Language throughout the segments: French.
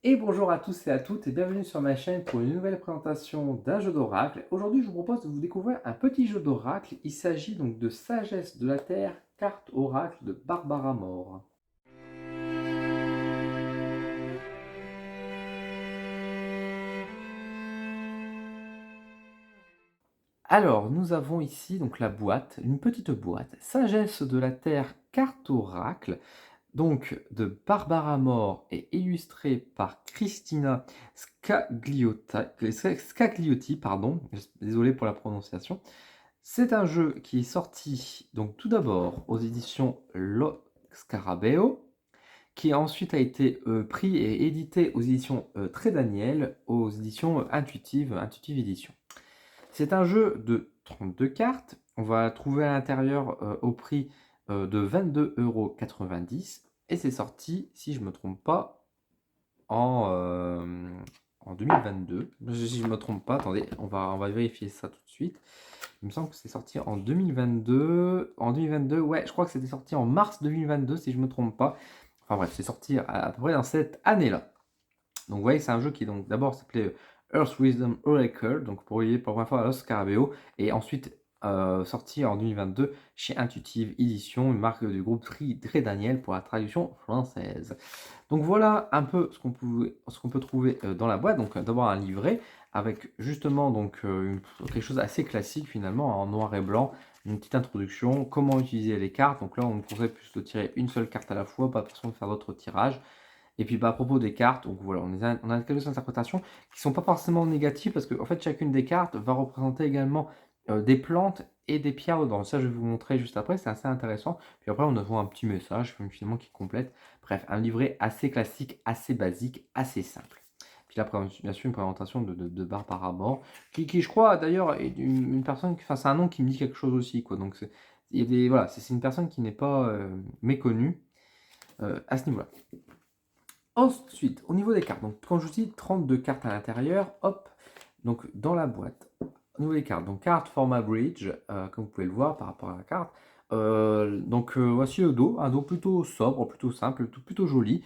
Et bonjour à tous et à toutes et bienvenue sur ma chaîne pour une nouvelle présentation d'un jeu d'oracle. Aujourd'hui, je vous propose de vous découvrir un petit jeu d'oracle. Il s'agit donc de Sagesse de la Terre, carte oracle de Barbara Moore. Alors, nous avons ici donc la boîte, une petite boîte, Sagesse de la Terre, carte oracle, donc de Barbara Moore et illustrée par Christina Scagliotti, pardon, désolé pour la prononciation. C'est un jeu qui est sorti donc tout d'abord aux éditions Lo Scarabeo, qui ensuite a été pris et édité aux éditions Très Daniel, aux éditions Intuitive Édition. C'est un jeu de 32 cartes. On va trouver à l'intérieur au prix de 22,90 € et c'est sorti, si je ne me trompe pas, en 2022. Si je ne me trompe pas, attendez, on va vérifier ça tout de suite. Il me semble que c'est sorti en 2022. En 2022, ouais, je crois que c'était sorti en mars 2022, si je ne me trompe pas. Enfin bref, c'est sorti à peu près dans cette année-là. Donc vous voyez, c'est un jeu qui donc d'abord s'appelait Earth Wisdom Oracle, donc pour la première fois à Los Scarabeo, et ensuite sorti en 2022 chez Intuitive Édition, une marque du groupe Très Daniel pour la traduction française. Donc voilà un peu ce qu'on peut trouver dans la boîte. Donc d'abord un livret avec justement donc quelque chose d'assez classique finalement en noir et blanc, une petite introduction, comment utiliser les cartes. Donc là on nous conseille plus de tirer une seule carte à la fois, pas de faire d'autres tirages. Et puis bah, à propos des cartes, donc voilà, on a quelques interprétations qui ne sont pas forcément négatives parce que en fait chacune des cartes va représenter également des plantes et des pierres dedans. Ça je vais vous montrer juste après, c'est assez intéressant. Puis après on a un petit message finalement qui complète. Bref, un livret assez classique, assez basique, assez simple. Puis là, bien sûr, une présentation de Barbara Moore, qui je crois d'ailleurs est une personne, enfin c'est un nom qui me dit quelque chose aussi, quoi. Donc il y a voilà, c'est une personne qui n'est pas méconnue à ce niveau-là. Ensuite, au niveau des cartes, donc quand je vous dis 32 cartes à l'intérieur, hop, donc dans la boîte, au niveau des cartes, donc carte format bridge, comme vous pouvez le voir par rapport à la carte. Voici le dos, un dos plutôt sobre, plutôt simple, plutôt joli,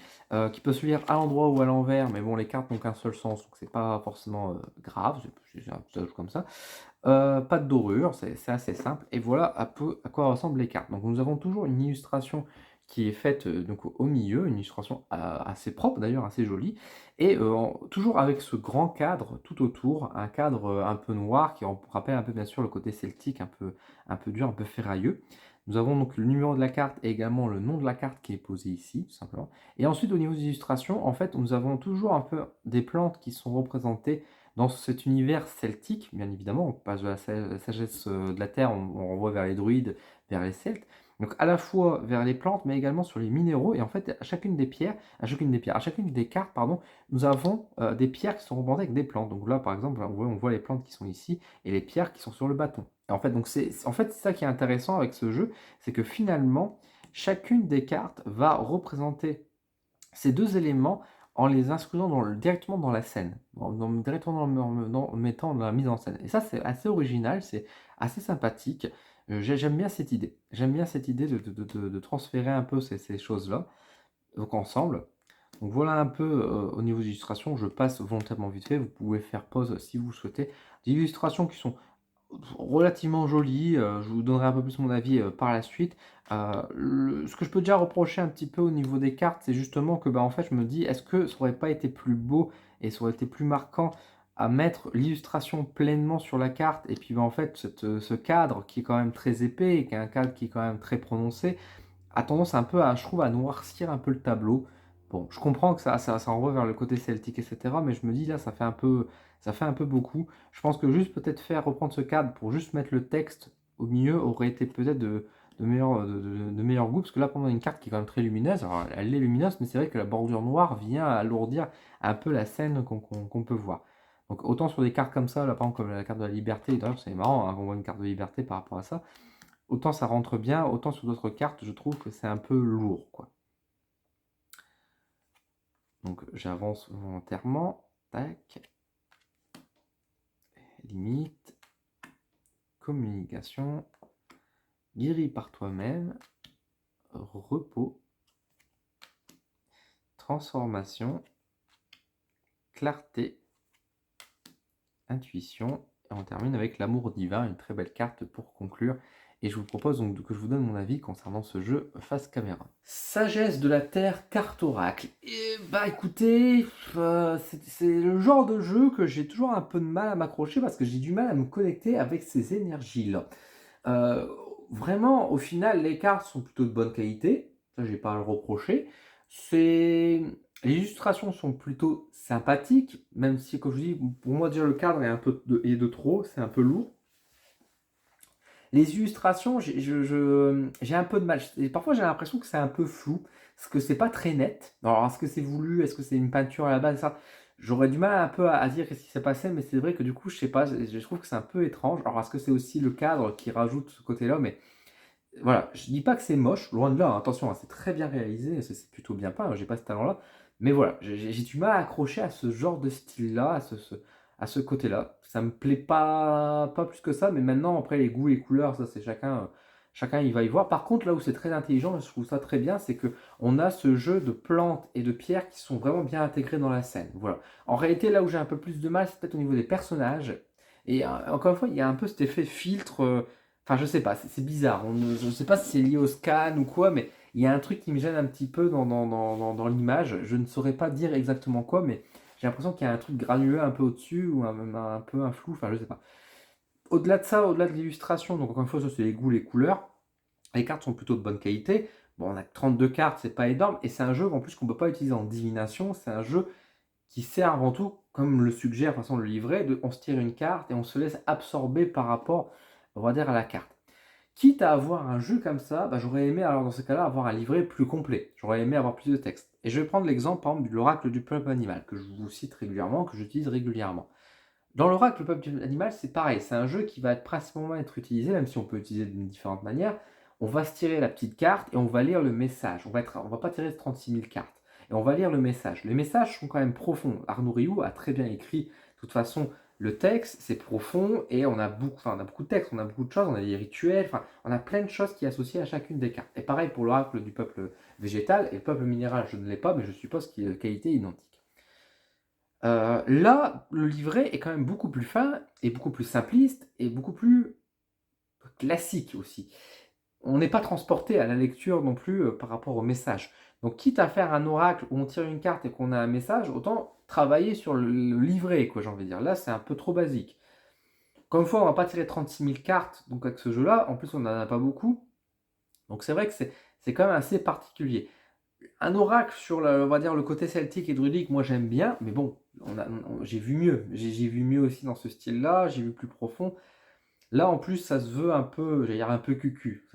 qui peut se lire à l'endroit ou à l'envers, mais bon, les cartes n'ont qu'un seul sens, donc c'est pas forcément grave, c'est un petit ajout comme ça. Pas de dorure, c'est assez simple. Et voilà un peu à quoi ressemblent les cartes. Donc nous avons toujours une illustration qui est faite donc au milieu, une illustration assez propre d'ailleurs, assez jolie, et toujours avec ce grand cadre tout autour, un cadre un peu noir qui rappelle un peu bien sûr le côté celtique, un peu dur, un peu ferrailleux. Nous avons donc le numéro de la carte et également le nom de la carte qui est posé ici, tout simplement. Et ensuite au niveau des illustrations, en fait, nous avons toujours un peu des plantes qui sont représentées dans cet univers celtique, bien évidemment. On passe de la sagesse de la terre, on renvoie vers les druides, vers les celtes. Donc à la fois vers les plantes, mais également sur les minéraux. Et en fait, à chacune des cartes, pardon, nous avons des pierres qui sont représentées avec des plantes. Donc là, par exemple, on voit les plantes qui sont ici et les pierres qui sont sur le bâton. Et en fait, c'est ça qui est intéressant avec ce jeu, c'est que finalement, chacune des cartes va représenter ces deux éléments en les inscrivant directement dans la scène, directement en mettant dans la mise en scène. Et ça, c'est assez original, c'est assez sympathique. J'aime bien cette idée. J'aime bien cette idée de transférer un peu ces choses-là, donc ensemble. Donc voilà un peu au niveau des illustrations. Je passe volontairement vite fait. Vous pouvez faire pause si vous souhaitez. Des illustrations qui sont relativement joli. Je vous donnerai un peu plus mon avis par la suite. Ce que je peux déjà reprocher un petit peu au niveau des cartes, c'est justement que bah, en fait, je me dis, est-ce que ça aurait pas été plus beau et ça aurait été plus marquant à mettre l'illustration pleinement sur la carte et puis bah, en fait ce cadre qui est quand même très épais et qui est un cadre qui est quand même très prononcé a tendance un peu à, je trouve, à noircir un peu le tableau. Bon, je comprends que ça renvoie vers le côté celtique, etc. Mais je me dis, là, ça fait un peu beaucoup. Je pense que juste peut-être faire reprendre ce cadre pour juste mettre le texte au milieu aurait été peut-être de meilleur goût. Parce que là, pendant une carte qui est quand même très lumineuse, alors elle est lumineuse, mais c'est vrai que la bordure noire vient alourdir un peu la scène qu'on peut voir. Donc autant sur des cartes comme ça, là par exemple comme la carte de la liberté, d'ailleurs c'est marrant hein, qu'on voit une carte de liberté par rapport à ça, autant ça rentre bien, autant sur d'autres cartes, je trouve que c'est un peu lourd, quoi. Donc j'avance volontairement. Tac. Limite. Communication. Guéri par toi-même. Repos. Transformation. clarté, intuition. Et on termine avec l'amour divin, une très belle carte pour conclure. Et je vous propose donc que je vous donne mon avis concernant ce jeu face caméra. Sagesse de la Terre, carte oracle. Et bah écoutez, c'est le genre de jeu que j'ai toujours un peu de mal à m'accrocher parce que j'ai du mal à me connecter avec ces énergies-là. Euh, Vraiment, au final, les cartes sont plutôt de bonne qualité. Ça, j'ai pas à le reprocher. C'est... Les illustrations sont plutôt sympathiques, même si, comme je vous dis, pour moi, déjà, le cadre est de trop, c'est un peu lourd. Les illustrations, j'ai un peu de mal. Et parfois, j'ai l'impression que c'est un peu flou, parce que c'est pas très net. Alors, est-ce que c'est voulu? Est-ce que c'est une peinture à la base? Ça, j'aurais du mal un peu à dire qu'est-ce qui s'est passé, mais c'est vrai que du coup, je sais pas, je trouve que c'est un peu étrange. Alors, est-ce que c'est aussi le cadre qui rajoute ce côté-là? Mais voilà, je dis pas que c'est moche, loin de là, hein, attention, hein, c'est très bien réalisé, c'est plutôt bien peint, j'ai pas ce talent-là, mais voilà, j'ai du mal à accrocher à ce genre de style-là, à ce côté-là. Ça me plaît pas plus que ça, mais maintenant, après, les goûts, les couleurs, ça c'est chacun il va y voir. Par contre, là où c'est très intelligent, je trouve ça très bien, c'est que on a ce jeu de plantes et de pierres qui sont vraiment bien intégrés dans la scène. Voilà. En réalité, là où j'ai un peu plus de mal, c'est peut-être au niveau des personnages. Et encore une fois, il y a un peu cet effet filtre. Enfin, je sais pas, c'est bizarre. Je sais pas si c'est lié au scan ou quoi, mais il y a un truc qui me gêne un petit peu dans l'image. Je ne saurais pas dire exactement quoi, mais j'ai l'impression qu'il y a un truc granuleux un peu au-dessus ou un peu un flou. Enfin, je sais pas. Au-delà de ça, au-delà de l'illustration, donc encore une fois, ça c'est les goûts, les couleurs. Les cartes sont plutôt de bonne qualité. Bon, on a que 32 cartes, c'est pas énorme. Et c'est un jeu en plus qu'on peut pas utiliser en divination. C'est un jeu qui sert avant tout, comme le suggère de toute façon le livret, on se tire une carte et on se laisse absorber par rapport, on va dire, à la carte. Quitte à avoir un jeu comme ça, bah, j'aurais aimé, alors dans ce cas-là, avoir un livret plus complet. J'aurais aimé avoir plus de texte. Et je vais prendre l'exemple, par exemple, de l'oracle du peuple animal, que je vous cite régulièrement, que j'utilise régulièrement. Dans l'oracle du peuple animal, c'est pareil. C'est un jeu qui va principalement être utilisé, même si on peut l'utiliser d'une différente manière. On va se tirer la petite carte et on va lire le message. On va pas tirer 36 000 cartes. Et on va lire le message. Les messages sont quand même profonds. Arnaud Rioux a très bien écrit, de toute façon, le texte, c'est profond et on a beaucoup de textes, on a beaucoup de choses, on a des rituels, enfin, on a plein de choses qui sont associées à chacune des cartes. Et pareil pour l'oracle du peuple végétal et le peuple minéral, je ne l'ai pas, mais je suppose qu'il est de qualité identique. Là, le livret est quand même beaucoup plus fin et beaucoup plus simpliste et beaucoup plus classique aussi. On n'est pas transporté à la lecture non plus par rapport au message. Donc, quitte à faire un oracle où on tire une carte et qu'on a un message, autant travailler sur le livret, quoi, j'ai envie de dire. Là, c'est un peu trop basique. Comme une fois, on va pas tirer 36 000 cartes donc avec ce jeu-là. En plus, on n'en a pas beaucoup. Donc, c'est vrai que c'est quand même assez particulier. Un oracle sur on va dire, le côté celtique et druidique, moi j'aime bien, mais bon, j'ai vu mieux. J'ai vu mieux aussi dans ce style-là, j'ai vu plus profond. Là, en plus, ça se veut un peu, j'allais dire un peu cucu.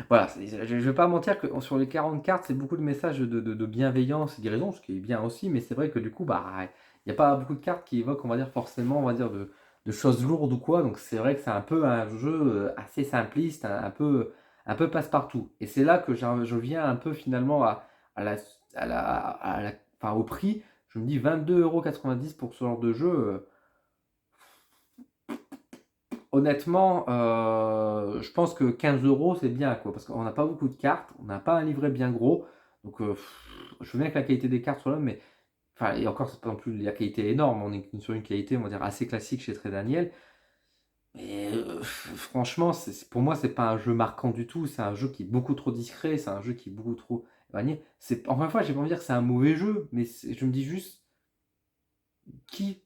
Voilà, je ne vais pas mentir que sur les 40 cartes, c'est beaucoup de messages de bienveillance et de guérison, ce qui est bien aussi, mais c'est vrai que du coup, bah, il n'y a pas beaucoup de cartes qui évoquent, on va dire, forcément, on va dire, de choses lourdes ou quoi, donc c'est vrai que c'est un peu un jeu assez simpliste, un peu passe-partout. Et c'est là que je viens un peu finalement à la, enfin, au prix, je me dis 22,90 € pour ce genre de jeu. Honnêtement, je pense que 15 € c'est bien, quoi, parce qu'on n'a pas beaucoup de cartes, on n'a pas un livret bien gros, donc je veux bien que la qualité des cartes soit là, mais enfin, et encore, c'est pas non plus la qualité énorme, on est sur une qualité, on va dire, assez classique chez Très Daniel. Mais franchement, pour moi, c'est pas un jeu marquant du tout, c'est un jeu qui est beaucoup trop discret, c'est un jeu qui est beaucoup trop éloigné. Encore une fois, j'ai pas envie de dire que c'est un mauvais jeu, mais je me dis juste, qui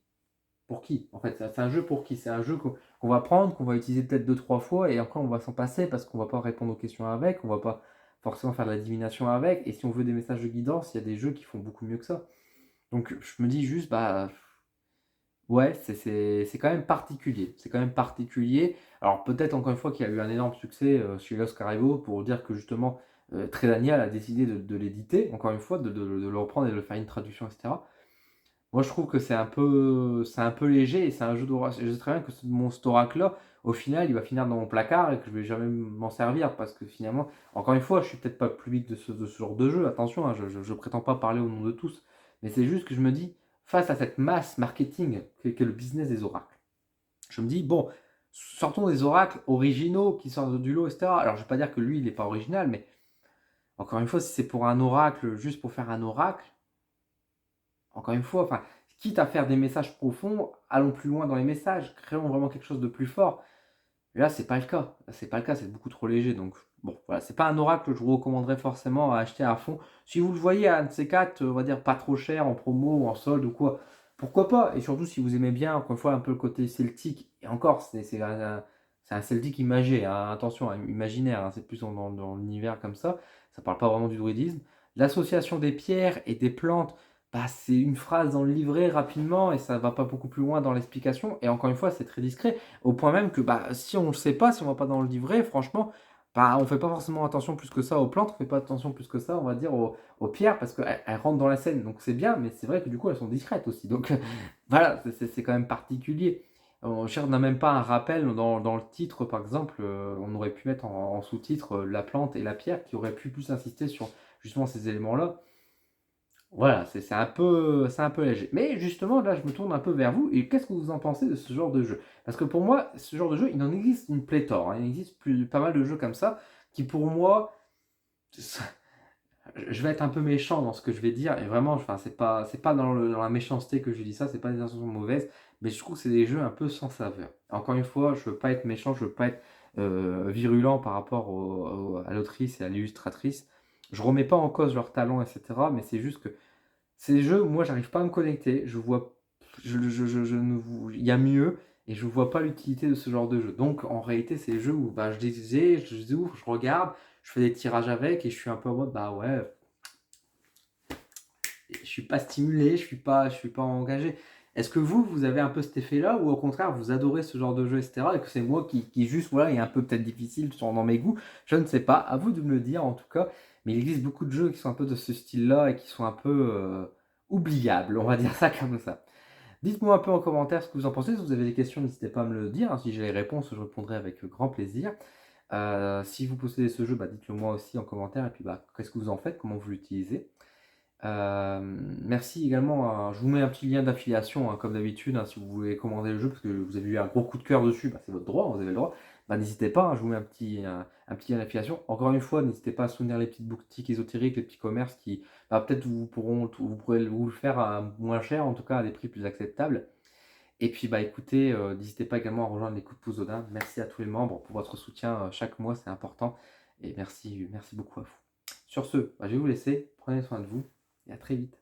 pour qui? En fait, c'est un jeu pour qui? C'est un jeu qu'on va prendre, qu'on va utiliser peut-être deux, trois fois, et encore on va s'en passer parce qu'on va pas répondre aux questions avec, on va pas forcément faire de la divination avec, et si on veut des messages de guidance, il y a des jeux qui font beaucoup mieux que ça. Donc je me dis juste, bah ouais, c'est quand même particulier. C'est quand même particulier. Alors peut-être encore une fois qu'il y a eu un énorme succès chez Los Caribo pour dire que justement Très Daniel a décidé de l'éditer, encore une fois, de le reprendre et de le faire une traduction, etc. Moi, je trouve que c'est un peu léger et c'est un jeu d'orage. Je sais très bien que mon cet oracle-là, au final, il va finir dans mon placard et que je vais jamais m'en servir parce que finalement, encore une fois, je suis peut-être pas le public de ce genre de jeu. Attention, hein, je prétends pas parler au nom de tous, mais c'est juste que je me dis, face à cette masse marketing qu'est le business des oracles, je me dis, bon, sortons des oracles originaux qui sortent du lot, etc. Alors, je vais pas dire que lui, il n'est pas original, mais encore une fois, si c'est pour un oracle, juste pour faire un oracle, encore une fois, enfin, quitte à faire des messages profonds, allons plus loin dans les messages, créons vraiment quelque chose de plus fort. Et là, c'est pas le cas. Là, c'est pas le cas, c'est beaucoup trop léger. Donc, bon, voilà, c'est pas un oracle que je vous recommanderais forcément à acheter à fond. Si vous le voyez à un de ces quatre, on va dire pas trop cher, en promo ou en solde ou quoi, pourquoi pas? Et surtout, si vous aimez bien, encore une fois, un peu le côté celtique, et encore, c'est un celtique imagé, hein, attention, hein, imaginaire, hein, c'est plus dans l'univers comme ça parle pas vraiment du druidisme. L'association des pierres et des plantes, bah, c'est une phrase dans le livret rapidement et ça va pas beaucoup plus loin dans l'explication. Et encore une fois, c'est très discret. Au point même que bah, si on ne sait pas, si on ne va pas dans le livret, franchement, bah, on ne fait pas forcément attention plus que ça aux plantes, on ne fait pas attention plus que ça, on va dire, aux pierres, parce qu'elles rentrent dans la scène. Donc c'est bien, mais c'est vrai que du coup, elles sont discrètes aussi. Donc voilà, c'est quand même particulier. On cherche, n'a même pas un rappel dans le titre, par exemple, on aurait pu mettre en sous-titre la plante et la pierre, qui aurait pu plus insister sur justement ces éléments-là. Voilà, c'est un peu léger. Mais justement, là, je me tourne un peu vers vous. Et qu'est-ce que vous en pensez de ce genre de jeu? Parce que pour moi, ce genre de jeu, il en existe une pléthore, hein. Il existe pas mal de jeux comme ça qui, pour moi, je vais être un peu méchant dans ce que je vais dire. Et vraiment, enfin, c'est pas dans la méchanceté que je dis ça, c'est pas des intentions mauvaises. Mais je trouve que c'est des jeux un peu sans saveur. Encore une fois, je veux pas être méchant, je veux pas être virulent par rapport à l'autrice et à l'illustratrice. Je remets pas en cause leur talent, etc. Mais c'est juste que ces jeux, moi, j'arrive pas à me connecter. Je vois, je ne vous- il y a mieux et je vois pas l'utilité de ce genre de jeu. Donc, en réalité, c'est des jeux où bah, je disais, je ouvre, je regarde, je fais des tirages avec et je suis un peu en mode, bah ouais, je suis pas stimulé, je suis pas engagé. Est-ce que vous avez un peu cet effet-là ou au contraire, vous adorez ce genre de jeu, etc. et que c'est moi qui juste, voilà, est un peu peut-être difficile dans mes goûts? Je ne sais pas. À vous de me le dire en tout cas. Mais il existe beaucoup de jeux qui sont un peu de ce style-là et qui sont un peu oubliables, on va dire ça comme ça. Dites-moi un peu en commentaire ce que vous en pensez. Si vous avez des questions, n'hésitez pas à me le dire, hein. Si j'ai les réponses, je répondrai avec grand plaisir. Si vous possédez ce jeu, bah, dites-le moi aussi en commentaire. Et puis, bah, qu'est-ce que vous en faites? Comment vous l'utilisez? Euh, Merci également. Je vous mets un petit lien d'affiliation, hein, comme d'habitude, hein, si vous voulez commander le jeu, parce que vous avez eu un gros coup de cœur dessus, bah, c'est votre droit, vous avez le droit. Bah, n'hésitez pas, hein, je vous mets un petit lien d'affiliation. Encore une fois, n'hésitez pas à soutenir les petites boutiques ésotériques, les petits commerces qui, bah, peut-être vous pourrez vous le faire à moins cher, en tout cas à des prix plus acceptables. Et puis, bah, écoutez, n'hésitez pas également à rejoindre les coups de pouce Odin. Merci à tous les membres pour votre soutien chaque mois, c'est important. Et merci beaucoup à vous. Sur ce, bah, je vais vous laisser. Prenez soin de vous et à très vite.